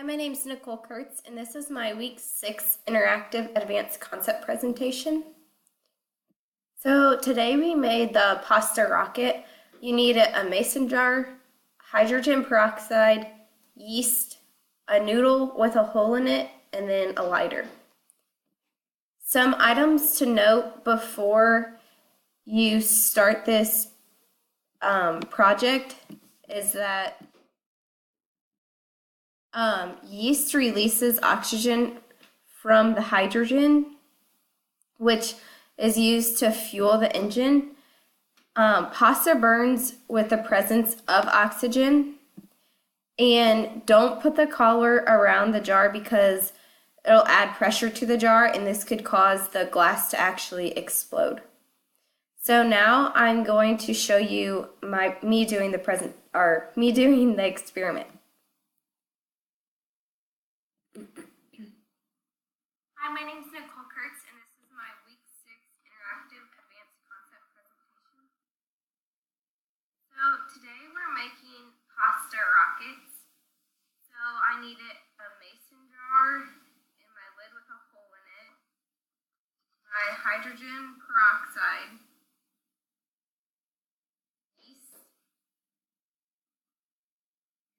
Hi, my name is Nicole Kurtz, and this is my Week 6 Interactive Advanced Concept presentation. So today we made the pasta rocket. You need a mason jar, hydrogen peroxide, yeast, a noodle with a hole in it, and then a lighter. Some items to note before you start this project is that yeast releases oxygen from the hydrogen, which is used to fuel the engine. Pasta burns with the presence of oxygen, and don't put the collar around the jar because it'll add pressure to the jar, and this could cause the glass to actually explode. So now I'm going to show you me doing the experiment. Hi, my name is Nicole Kurtz, and this is my Week 6 Interactive Advanced Concept presentation. So today we're making pasta rockets. So I needed a mason jar and my lid with a hole in it, my hydrogen peroxide, yeast,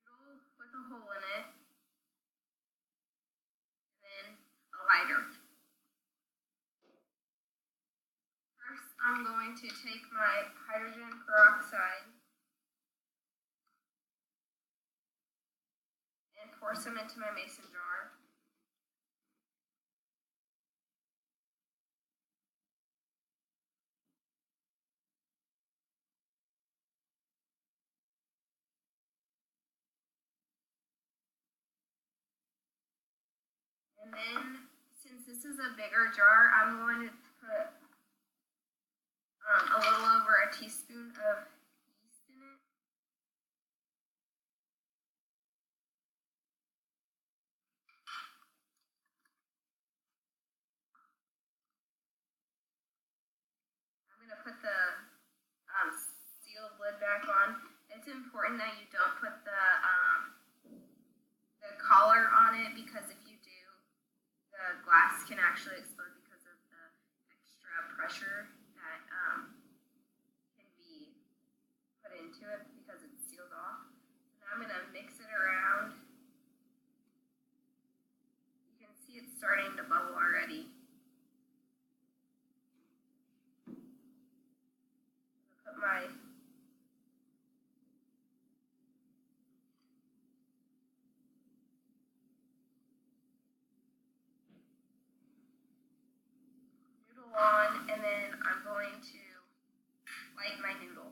noodle with a hole in it, lighter. First, I'm going to take my hydrogen peroxide and pour some into my mason jar. And then, since this is a bigger jar, I'm going to put a little over a teaspoon of yeast in it. I'm going to put the sealed lid back on. It's important that you don't put the collar on it, because if you do, the glass can actually explode because of the extra pressure that can be put into it because it's sealed off. So now I'm going to mix it around. You can see it's starting to bubble already. I'll put my noodle on, and then I'm going to light my noodle.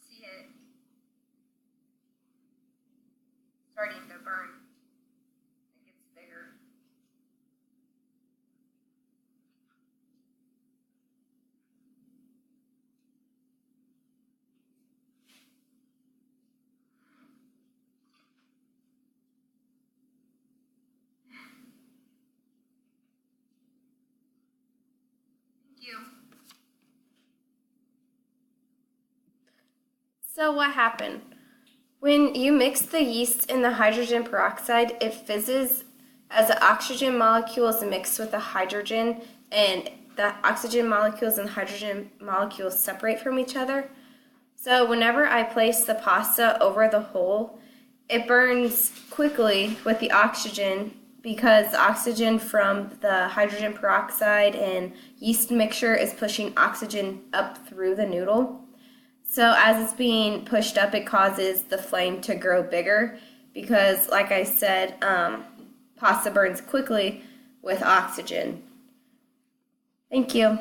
See it starting to burn. It gets bigger. Thank you. So what happened? When you mix the yeast and the hydrogen peroxide, it fizzes as the oxygen molecule is mixed with the hydrogen, and the oxygen molecules and hydrogen molecules separate from each other. So whenever I place the pasta over the hole, it burns quickly with the oxygen because the oxygen from the hydrogen peroxide and yeast mixture is pushing oxygen up through the noodle. So as it's being pushed up, it causes the flame to grow bigger because, like I said, pasta burns quickly with oxygen. Thank you.